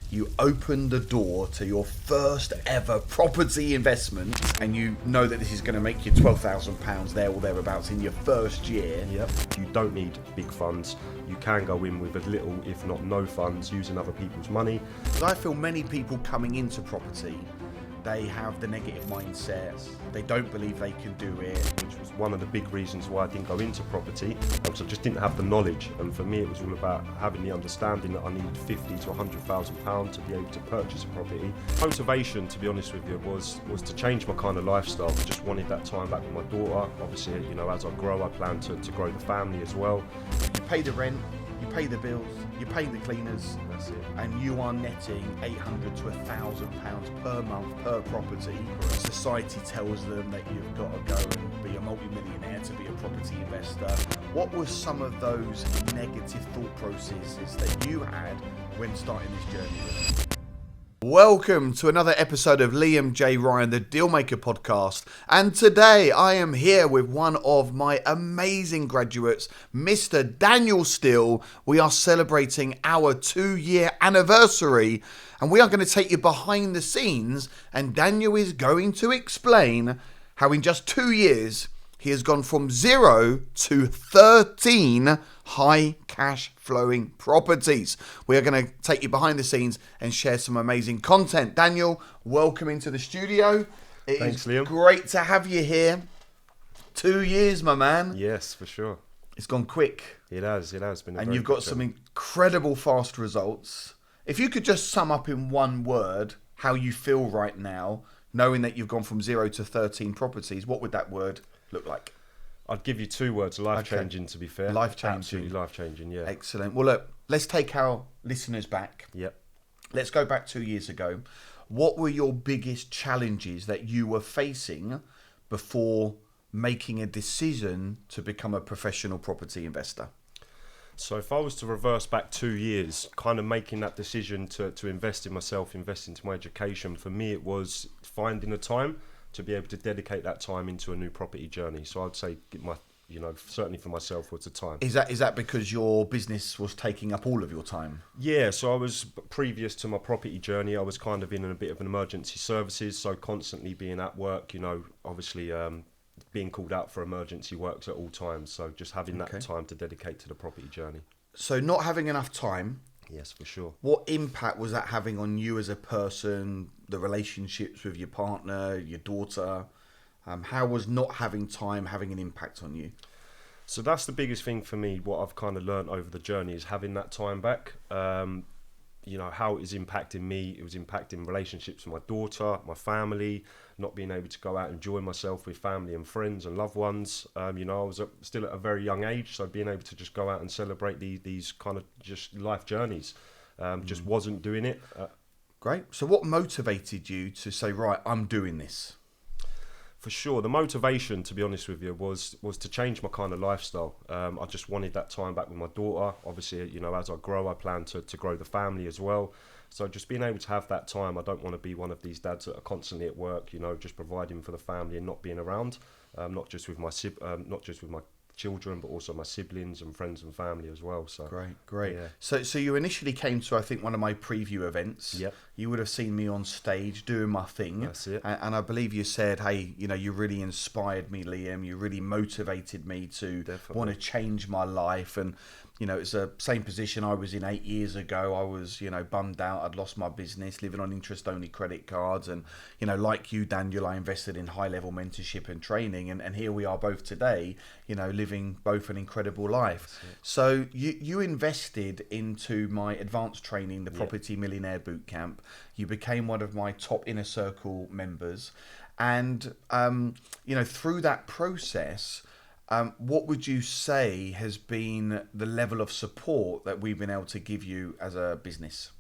you open the door to your first ever property investment, and you know that this is going to make you £12,000 there or thereabouts in your first year. Yep. You don't need big funds. You can go in with as little, if not no funds, using other people's money. Because I feel many people coming into property, they have the negative mindset. They don't believe they can do it. Which was one of the big reasons why I didn't go into property, because I just didn't have the knowledge. And for me, it was all about having the understanding that I needed £50,000 to £100,000 to be able to purchase a property. Motivation, to be honest with you, was to change my kind of lifestyle. I just wanted that time back with my daughter. Obviously, you know, as I grow, I plan to grow the family as well. You pay the rent, you pay the bills, you pay the cleaners. That's it. And you are netting £800 to £1,000 per month per property. Society tells them that you've got to go and be a multi-millionaire to be a property investor. What were some of those negative thought processes that you had when starting this journey? Welcome to another episode of Liam J. Ryan, the Dealmaker podcast. And today I am here with one of my amazing graduates, Mr. Daniel Steele. We are celebrating our 2-year anniversary, and we are going to take you behind the scenes, and Daniel is going to explain how in just 2 years he has gone from 0 to 13 high cash flowing properties. We are going to take you behind the scenes and share some amazing content. Daniel, welcome into the studio. Thanks, Liam. Great to have you here. 2 years, my man. Yes, for sure. It's gone quick. It has been. And you've got some incredible fast results. If you could just sum up in one word how you feel right now, knowing that you've gone from 0 to 13 properties, what would that word look like? I'd give you 2 words: life-changing. To be fair, Life-changing. Absolutely life-changing. Yeah. Excellent. Well, look, let's take our listeners back. Yep. Let's go back 2 years ago. What were your biggest challenges that you were facing before making a decision to become a professional property investor? So if I was to reverse back 2 years, kind of making that decision to invest in myself, invest into my education, for me it was finding the time to be able to dedicate that time into a new property journey. So I'd say certainly for myself was the time. Is that because your business was taking up all of your time? Yeah, so I was, previous to my property journey, I was kind of in a bit of an emergency services, so constantly being at work, obviously being called out for emergency works at all times. So just having that time to dedicate to the property journey. So not having enough time. Yes, for sure. What impact was that having on you as a person, the relationships with your partner, your daughter? How was not having time having an impact on you? So that's the biggest thing for me. What I've kind of learned over the journey is having that time back. How it is impacting me. It was impacting relationships with my daughter, my family, not being able to go out and enjoy myself with family and friends and loved ones. I was still at a very young age, so being able to just go out and celebrate these kind of just life journeys, just wasn't doing it. Great. So what motivated you to say, right, I'm doing this? For sure, the motivation, to be honest with you, was to change my kind of lifestyle. I just wanted that time back with my daughter. Obviously, as I grow, I plan to grow the family as well. So just being able to have that time, I don't want to be one of these dads that are constantly at work, just providing for the family and not being around, not just with my children, but also my siblings and friends and family as well. So great. Yeah. So you initially came to, I think, one of my preview events. Yep. You would have seen me on stage doing my thing. That's it. And I believe you said, hey, you really inspired me, Liam. You really motivated me to want to change my life. And it's the same position I was in 8 years ago. I was, bummed out. I'd lost my business, living on interest-only credit cards. And, like you, Daniel, I invested in high-level mentorship and training. And here we are both today, living both an incredible life. So you invested into my advanced training, the Property Millionaire Bootcamp. You became one of my top inner circle members. And, through that process, what would you say has been the level of support that we've been able to give you as a business?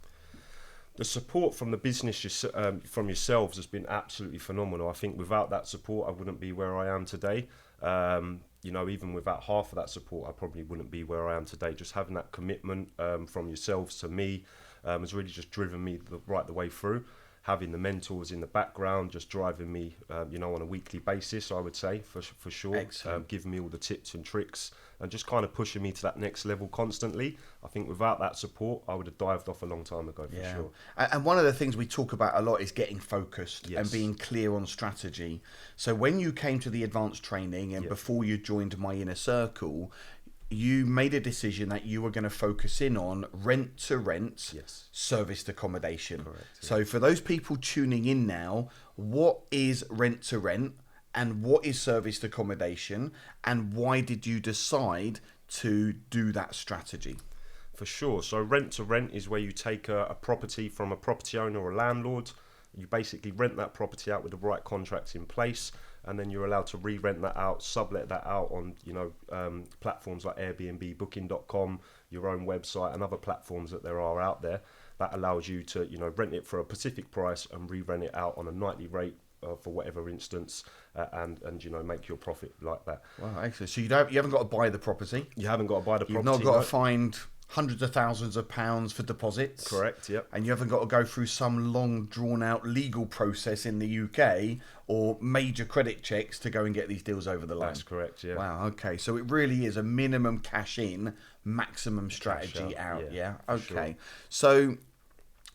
The support from the business, from yourselves, has been absolutely phenomenal. I think without that support, I wouldn't be where I am today. Even without half of that support, I probably wouldn't be where I am today. Just having that commitment from yourselves to me has really just driven me right the way through. having the mentors in the background, just driving me, on a weekly basis, I would say, for sure. Giving me all the tips and tricks and just kind of pushing me to that next level constantly. I think without that support, I would have dived off a long time ago, for sure. And one of the things we talk about a lot is getting focused Yes. and being clear on strategy. So when you came to the advanced training and before you joined my inner circle, you made a decision that you were going to focus in on rent to rent, serviced accommodation. Correct, So for those people tuning in now, what is rent to rent and what is serviced accommodation, and why did you decide to do that strategy? For sure. So rent to rent is where you take a property from a property owner or a landlord. You basically rent that property out with the right contracts in place, and then you're allowed to re-rent that out, sublet that out on platforms like Airbnb, Booking.com, your own website, and other platforms that there are out there. That allows you to rent it for a specific price and re-rent it out on a nightly rate for whatever instance, and make your profit like that. Wow, excellent. So you haven't got to buy the property. You haven't got to buy the property. You've not got to find hundreds of thousands of pounds for deposits. Correct, yep. And you haven't got to go through some long drawn out legal process in the UK or major credit checks to go and get these deals over the line. That's correct, yeah. Wow, okay. So it really is a minimum cash in, maximum strategy out, yeah? Okay. Sure. So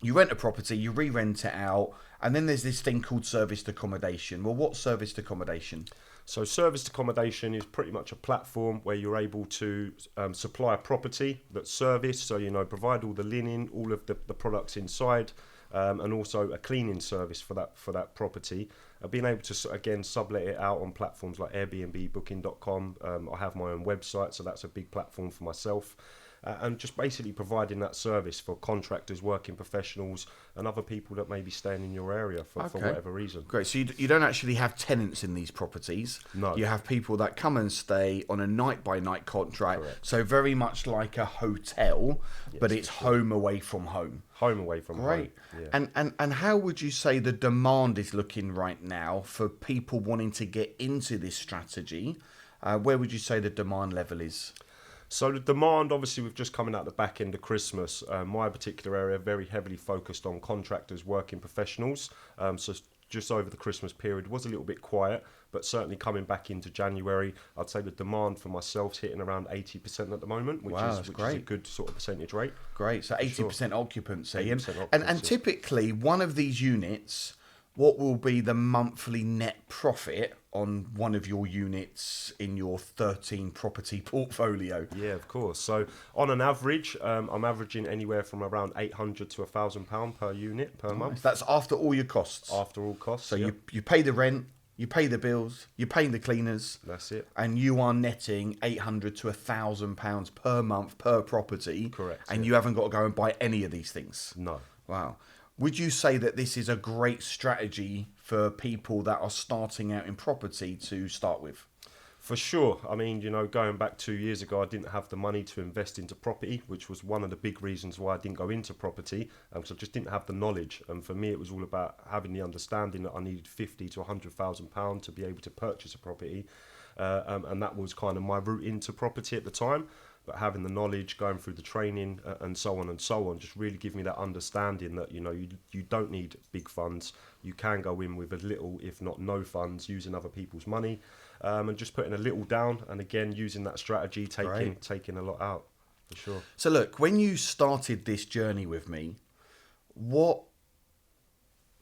you rent a property, you re-rent it out, and then there's this thing called serviced accommodation. Well, what's serviced accommodation? So serviced accommodation is pretty much a platform where you're able to supply a property that's serviced, so provide all the linen, all of the products inside, and also a cleaning service for that property. Being able to again sublet it out on platforms like Airbnb, Booking.com. I have my own website, so that's a big platform for myself. And just basically providing that service for contractors, working professionals, and other people that may be staying in your area for whatever reason. Great. So you don't actually have tenants in these properties. No. You have people that come and stay on a night-by-night contract. Correct. So very much like a hotel, but it's home away from home. Home away from Great. home. Yeah. And how would you say the demand is looking right now for people wanting to get into this strategy? Where would you say the demand level is? So the demand, obviously, we've just coming out the back end of Christmas. My particular area very heavily focused on contractors, working professionals. So just over the Christmas period was a little bit quiet, but certainly coming back into January, I'd say the demand for myself's hitting around 80% at the moment, which is a good sort of percentage rate. Great. So 80% occupancy. 80% occupancy. And typically one of these units, what will be the monthly net profit on one of your units in your 13 property portfolio? Yeah, of course. So on an average, I'm averaging anywhere from around £800 to £1,000 per unit per month. That's after all your costs. After all costs. So yep. you pay the rent, you pay the bills, you pay the cleaners. That's it. And you are netting £800 to £1,000 per month per property. Correct. And you haven't got to go and buy any of these things. No. Wow. Would you say that this is a great strategy for people that are starting out in property to start with? For sure. I mean, going back 2 years ago, I didn't have the money to invest into property, which was one of the big reasons why I didn't go into property, because I just didn't have the knowledge. And for me, it was all about having the understanding that I needed £50,000 to £100,000 to be able to purchase a property. And that was kind of my route into property at the time. But having the knowledge, going through the training and so on, just really give me that understanding that, you don't need big funds. You can go in with a little, if not no funds, using other people's money, and just putting a little down. And again, using that strategy, taking a lot out, for sure. So look, when you started this journey with me, what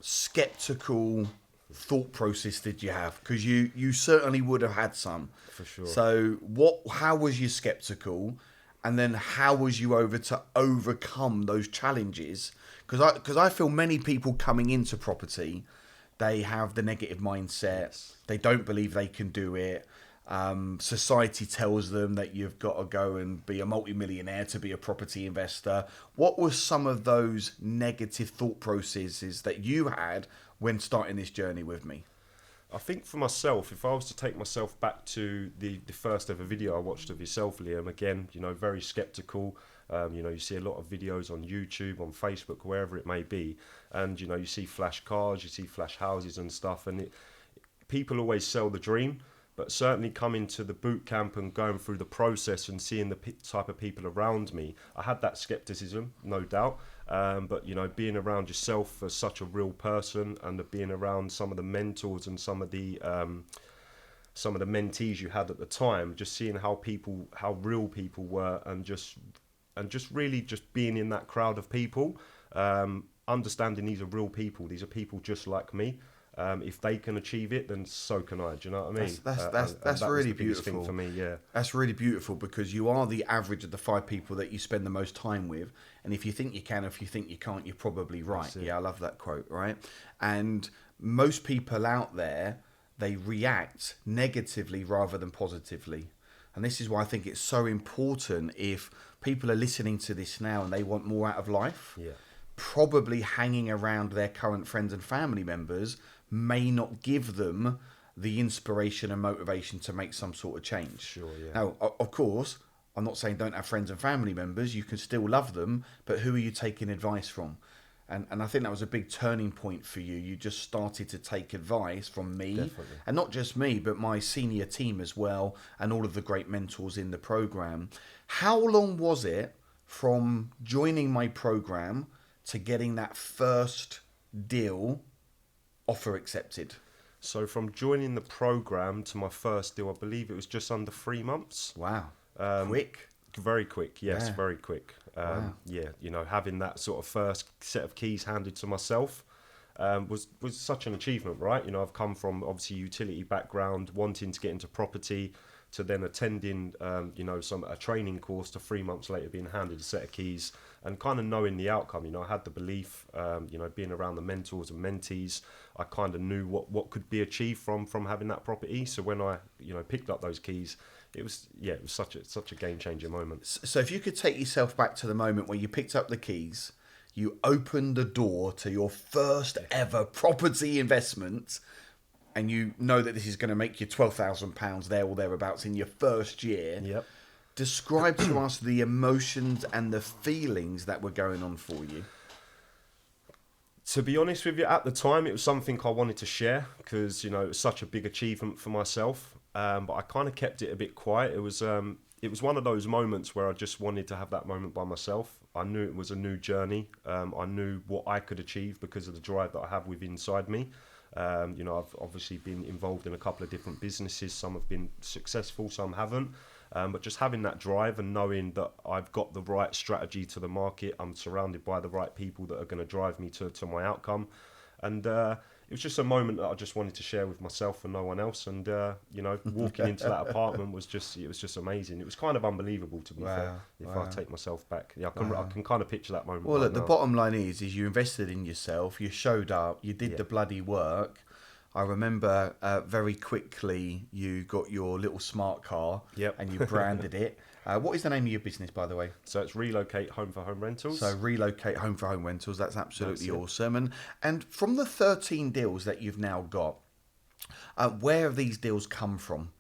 skeptical thought process did you have? Because you certainly would have had some. For sure. So how was you skeptical, and then how was you overcome those challenges? Because I feel many people coming into property, they have the negative mindset. Yes. They don't believe they can do it. Society tells them that you've got to go and be a multimillionaire to be a property investor. What were some of those negative thought processes that you had when starting this journey with me? I think for myself, if I was to take myself back to the first ever video I watched of yourself, Liam, again, very skeptical. You see a lot of videos on YouTube, on Facebook, wherever it may be. And, you see flash cars, you see flash houses and stuff. And people always sell the dream. But certainly coming to the boot camp and going through the process and seeing the type of people around me, I had that skepticism, no doubt. But you know, being around yourself as such a real person, and being around some of the mentors and some of the mentees you had at the time, just seeing how real people were, and just really just being in that crowd of people, understanding these are real people. These are people just like me. If they can achieve it, then so can I. Do you know what I mean? That's really beautiful thing for me. Yeah, that's really beautiful, because you are the average of the 5 people that you spend the most time with. And if you think you can, if you think you can't, you're probably right. Yeah, I love that quote. Right, and most people out there, they react negatively rather than positively. And this is why I think it's so important, if people are listening to this now and they want more out of life, probably hanging around their current friends and family members may not give them the inspiration and motivation to make some sort of change. Sure, yeah. Now, of course, I'm not saying don't have friends and family members. You can still love them, but who are you taking advice from? And I think that was a big turning point for you. You just started to take advice from me. Definitely. And not just me, but my senior team as well, and all of the great mentors in the program. How long was it from joining my program to getting that first deal offer accepted? So from joining the program to my first deal, I believe it was just under 3 months. Wow. Quick. Very quick, yes, Yeah. very quick. Wow. Yeah, you know, having that sort of first set of keys handed to myself was such an achievement, right? You know, I've come from obviously utility background, wanting to get into property, to then attending, you know, a training course, to 3 months later being handed a set of keys and kind of knowing the outcome. You know, I had the belief, you know, being around the mentors and mentees, I kind of knew what could be achieved from having that property. So when I, you know, picked up those keys, it was such a game-changing moment. So if you could take yourself back to the moment where you picked up the keys, you opened the door to your first ever property investment, and you know that this is going to make you £12,000 there or thereabouts in your first year. Yep. Describe to us the emotions and the feelings that were going on for you. To be honest with you, at the time, it was something I wanted to share, because, you know, it was such a big achievement for myself. But I kind of kept it a bit quiet. It was one of those moments where I just wanted to have that moment by myself. I knew it was a new journey. I knew what I could achieve because of the drive that I have within inside me. You know, I've obviously been involved in a couple of different businesses. Some have been successful, some haven't. But just having that drive and knowing that I've got the right strategy to the market, I'm surrounded by the right people that are going to drive me to my outcome. And it was just a moment that I just wanted to share with myself and no one else. And, you know, walking into that apartment was just amazing. It was kind of unbelievable, to be fair, if I take myself back. Yeah, I can kind of picture that moment. Well, look, the bottom line is you invested in yourself, you showed up, you did the bloody work. I remember very quickly you got your little smart car and you branded it. What is the name of your business, by the way? So it's Relocate Home for Home Rentals. So Relocate Home for Home Rentals. That's absolutely awesome. And from the 13 deals that you've now got, where have these deals come from?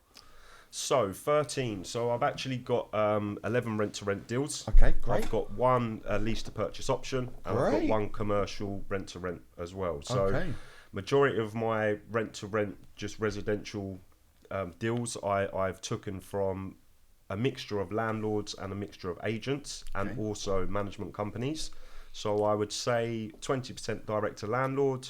So 13. So I've actually got 11 rent-to-rent deals. Okay, great. I've got one lease-to-purchase option, and I've got one commercial rent-to-rent as well. So majority of my rent-to-rent, just residential deals, I've taken from a mixture of landlords and a mixture of agents and also management companies. So I would say 20% direct to landlord,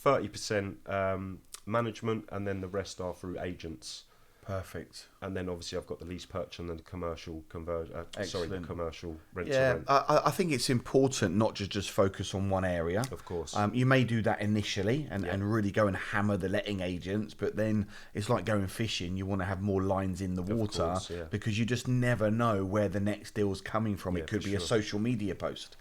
30% management, and then the rest are through agents. Perfect. And then obviously I've got the lease purchase and then the commercial the commercial rent to rent. I think it's important not to just focus on one area. Of course. You may do that initially and really go and hammer the letting agents, but then it's like going fishing. You want to have more lines in the water because you just never know where the next deal's coming from. It could be a social media post.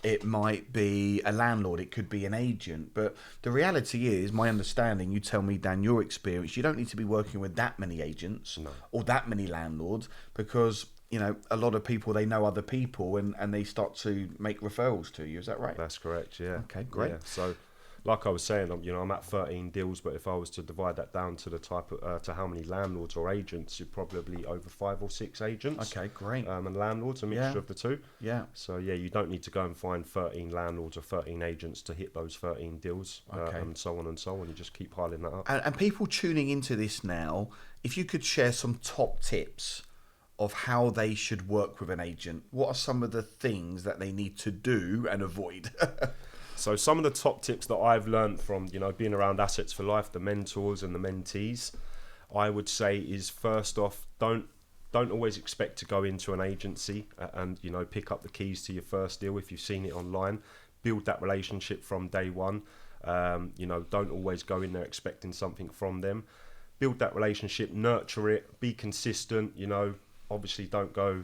It might be a landlord, it could be an agent. But the reality is, my understanding, you tell me, Dan, your experience, you don't need to be working with that many agents or that many landlords, because, you know, a lot of people, they know other people and they start to make referrals to you. Is that right? That's correct, yeah. Okay, great. Yeah. So, like I was saying, I'm at 13 deals, but if I was to divide that down to the type of, to how many landlords or agents, you're probably over 5 or 6 agents. Okay, great. And landlords, a mixture of the two. Yeah. So yeah, you don't need to go and find 13 landlords or 13 agents to hit those 13 deals, and so on and so on. You just keep piling that up. And people tuning into this now, if you could share some top tips of how they should work with an agent? What are some of the things that they need to do and avoid? So some of the top tips that I've learned from, being around Assets for Life, the mentors and the mentees, I would say is, first off, don't always expect to go into an agency and pick up the keys to your first deal if you've seen it online. Build that relationship from day one. Don't always go in there expecting something from them. Build that relationship, nurture it, be consistent. Obviously don't go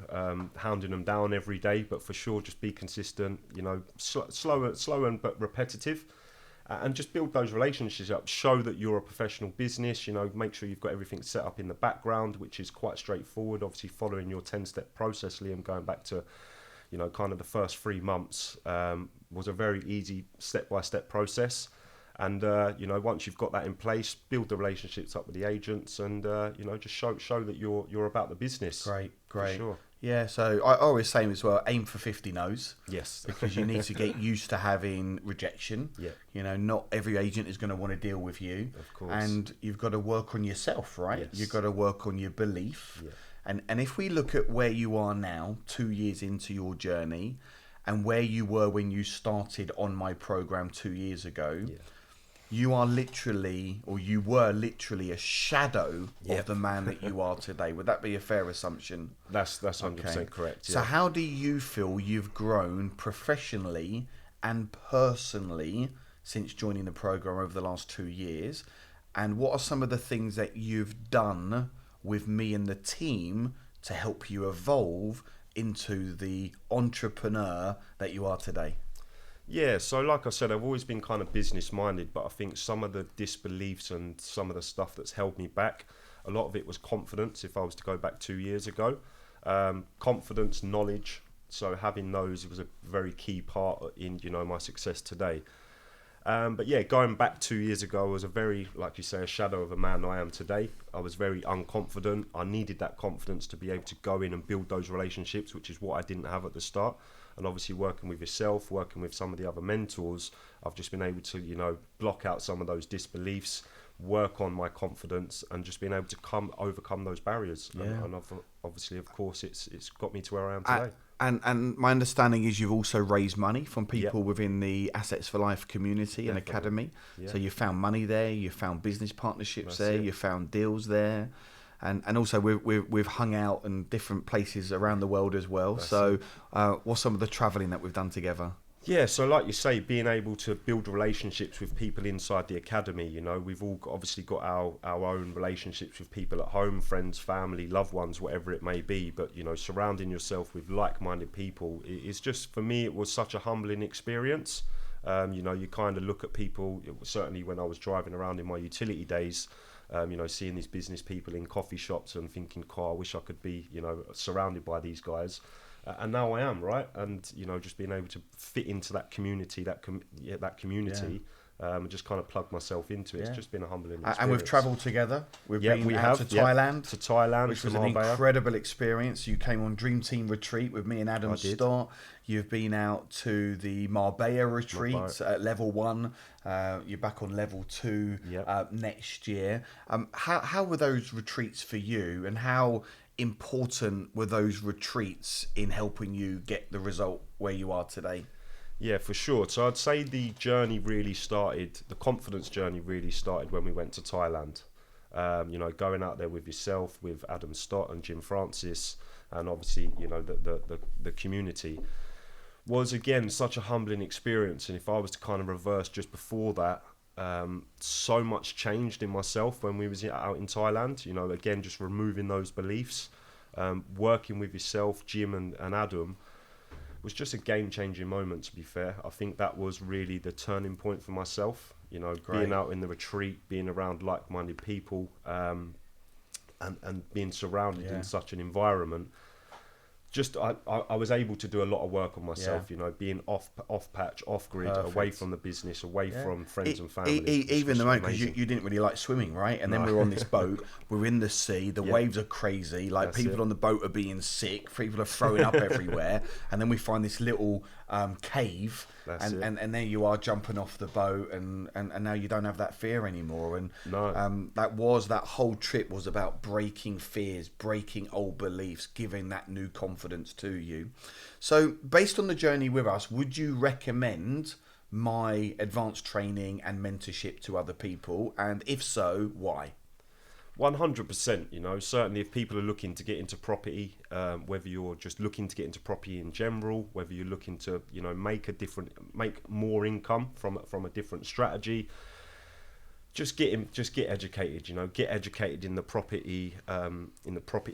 hounding them down every day, but for sure just be consistent. Slow and but repetitive. And just build those relationships up. Show that you're a professional business. Make sure you've got everything set up in the background, which is quite straightforward. Obviously, following your 10-step process, Liam, going back to, kind of the first 3 months was a very easy step-by-step process. And once you've got that in place, build the relationships up with the agents, and just show that you're about the business. Great. For sure. Yeah, so I always say as well, aim for 50 no's. Yes. Because you need to get used to having rejection. Yeah. Not every agent is going to want to deal with you. Of course. And you've got to work on yourself, right? Yes. You've got to work on your belief. Yeah. And if we look at where you are now, 2 years into your journey, and where you were when you started on my program 2 years ago, you were literally a shadow of the man that you are today. Would that be a fair assumption? That's 100% correct. Yeah. So how do you feel you've grown professionally and personally since joining the program over the last 2 years? And what are some of the things that you've done with me and the team to help you evolve into the entrepreneur that you are today? Yeah, so like I said, I've always been kind of business minded, but I think some of the disbeliefs and some of the stuff that's held me back, a lot of it was confidence. If I was to go back 2 years ago, confidence, knowledge. So having those was a very key part in, my success today. But yeah, going back 2 years ago, I was a very, like you say, a shadow of a man I am today. I was very unconfident. I needed that confidence to be able to go in and build those relationships, which is what I didn't have at the start. And obviously working with yourself, working with some of the other mentors, I've just been able to, block out some of those disbeliefs, work on my confidence, and just being able to overcome those barriers. Yeah. And obviously, of course, it's got me to where I am today. And my understanding is you've also raised money from people within the Assets for Life community and academy. Yeah. So you found money there, you found business partnerships you found deals there. And also we've hung out in different places around the world as well. What's some of the travelling that we've done together? Yeah, so like you say, being able to build relationships with people inside the academy, we've all obviously got our own relationships with people at home, friends, family, loved ones, whatever it may be. But, surrounding yourself with like-minded people is just, for me, it was such a humbling experience. You kind of look at people, certainly when I was driving around in my utility days, seeing these business people in coffee shops and thinking, I wish I could be, surrounded by these guys. And now I am, right? And, just being able to fit into that community, and just kind of plug myself into it. It's just been a humbling experience. And we've travelled together. We've been out to Thailand. To Thailand, which was an incredible experience. You came on Dream Team retreat with me and Adam Stott. You've been out to the Marbella retreat at level 1. You're back on level 2 next year. How were those retreats for you, and how important were those retreats in helping you get the result where you are today? Yeah, for sure. So I'd say the confidence journey really started when we went to Thailand. Going out there with yourself, with Adam Stott and Jim Francis, and obviously, the community was, again, such a humbling experience. And if I was to kind of reverse just before that, so much changed in myself when we was out in Thailand. Again, just removing those beliefs, working with yourself, Jim and Adam, was just a game-changing moment, to be fair. I think that was really the turning point for myself. Being out in the retreat, being around like-minded people, and being surrounded in such an environment. Just I was able to do a lot of work on myself, being off patch, off grid, away from the business, away from friends and family. Even the moment, because you didn't really like swimming, right? And then we were on this boat, we're in the sea, the waves are crazy, people on the boat are being sick, people are throwing up everywhere, and then we find this little cave, That's it. and there you are jumping off the boat, and now you don't have that fear anymore. And No. that whole trip was about breaking fears, breaking old beliefs, giving that new confidence to you. So based on the journey with us, would you recommend my advanced training and mentorship to other people? And if so, why? 100%, you know, certainly if people are looking to get into property, whether you're just looking to get into property in general, whether you're looking to, you know, make more income from a different strategy, just get educated, you know, get educated in the property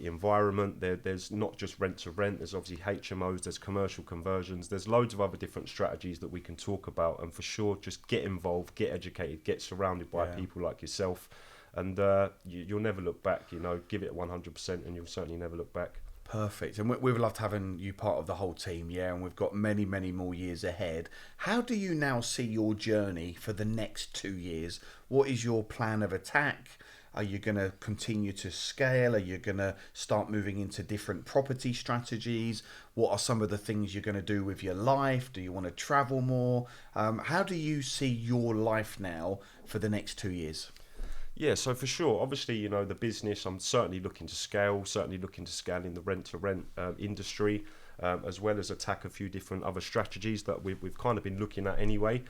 environment. There's not just rent to rent, there's obviously HMOs, there's commercial conversions, there's loads of other different strategies that we can talk about, and for sure just get involved, get educated, get surrounded by people like yourself. And you'll never look back, you know, give it 100% and you'll certainly never look back. Perfect. And we've loved having you part of the whole team, yeah, and we've got many, many more years ahead. How do you now see your journey for the next 2 years? What is your plan of attack? Are you going to continue to scale? Are you going to start moving into different property strategies? What are some of the things you're going to do with your life? Do you want to travel more? How do you see your life now for the next 2 years? Yeah, so for sure, obviously, you know, the business, I'm certainly looking to scale in the rent-to-rent industry, as well as attack a few different other strategies that we've kind of been looking at anyway.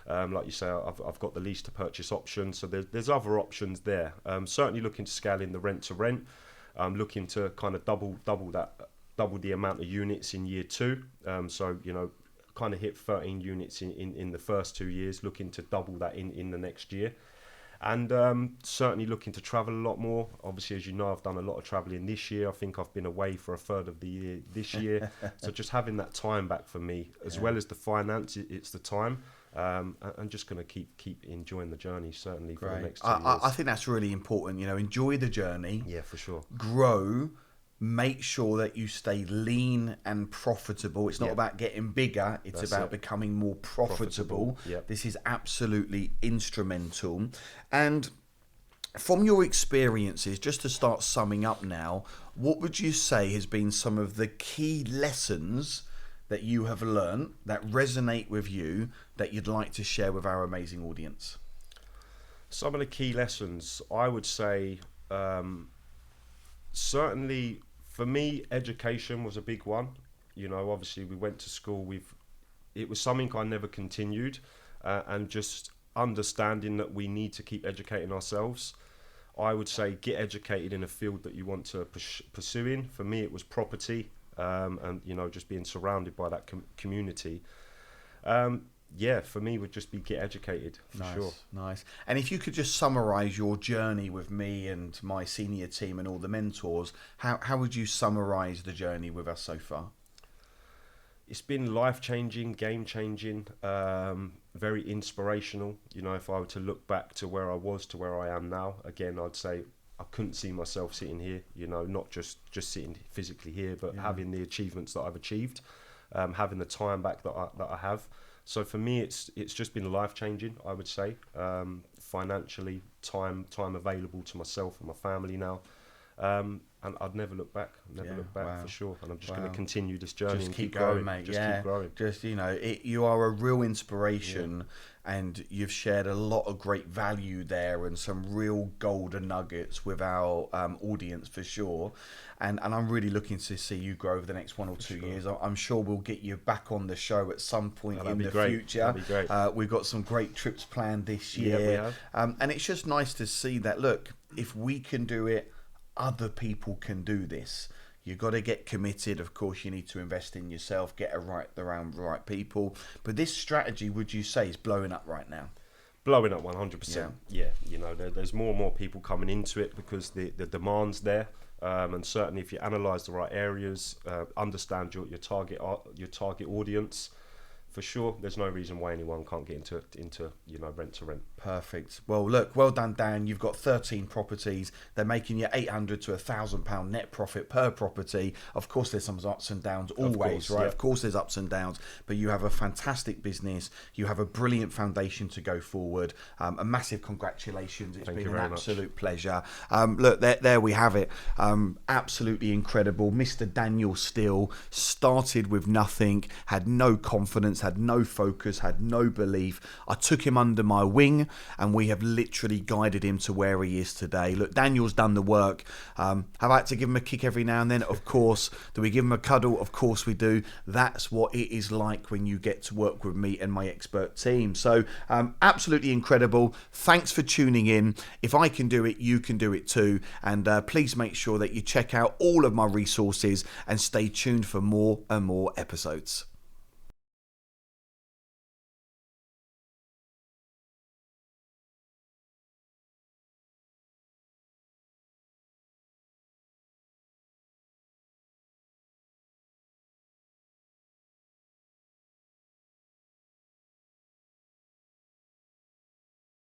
Like you say, I've got the lease to purchase option, so there's other options there. Certainly looking to scale in the rent-to-rent. I'm looking to kind of double the amount of units in year 2. So, you know, kind of hit 13 units in the first 2 years, looking to double that in the next year. And certainly looking to travel a lot more. Obviously, as you know, I've done a lot of traveling this year. I think I've been away for a third of the year this year. So just having that time back for me, as well as the finance, it's the time. I'm just going to keep enjoying the journey, certainly, for the next 2 years. I think that's really important. You know, enjoy the journey. Yeah, for sure. Grow. Make sure that you stay lean and profitable. It's not about getting bigger. It's about becoming more profitable. Yep. This is absolutely instrumental. And from your experiences, just to start summing up now, what would you say has been some of the key lessons that you have learned that resonate with you that you'd like to share with our amazing audience? Some of the key lessons, I would say, certainly for me, education was a big one. You know, obviously we went to school. It was something I never continued, and just understanding that we need to keep educating ourselves. I would say get educated in a field that you want to pursue in. For me, it was property, and you know, just being surrounded by that community. Yeah, for me would just be get educated, for sure. Nice. And if you could just summarize your journey with me and my senior team and all the mentors, how would you summarize the journey with us so far? It's been life-changing, game-changing, very inspirational. You know, if I were to look back to where I was to where I am now, again, I'd say I couldn't see myself sitting here, you know, not just sitting physically here, but having the achievements that I've achieved, having the time back that I have. So for me, it's just been life-changing, I would say. Financially, time available to myself and my family now. And I'd never look back, for sure. And I'm just going to continue this journey and keep growing, mate. Keep growing. Just, you know, you are a real inspiration, and you've shared a lot of great value there and some real golden nuggets with our audience for sure. And I'm really looking to see you grow over the next 1 or 2 years. I'm sure we'll get you back on the show at some point in the future. That'd be great. We've got some great trips planned this year. Yeah, we have. And it's just nice to see that, look, if we can do it, other people can do this. You've got to get committed. Of course, you need to invest in yourself, get around the right people. But this strategy, would you say, is blowing up right now? Blowing up 100%. Yeah, you know, there's more and more people coming into it because the demand's there. And certainly if you analyse the right areas, understand your target audience, for sure, there's no reason why anyone can't get into rent to rent. Perfect. Well, look, well done, Dan. You've got 13 properties. They're making you £800 to £1,000 net profit per property. Of course, there's some ups and downs always, right? Yeah. Of course, there's ups and downs, but you have a fantastic business. You have a brilliant foundation to go forward. A massive congratulations. It's been an absolute pleasure. Look, there we have it. Absolutely incredible. Mr. Daniel Steele started with nothing, had no confidence, had no focus, had no belief. I took him under my wing, and we have literally guided him to where he is today. Look, Daniel's done the work. Have I had to give him a kick every now and then? Of course. Do we give him a cuddle? Of course we do. That's what it is like when you get to work with me and my expert team. So absolutely incredible. Thanks for tuning in. If I can do it, you can do it too. And please make sure that you check out all of my resources and stay tuned for more and more episodes.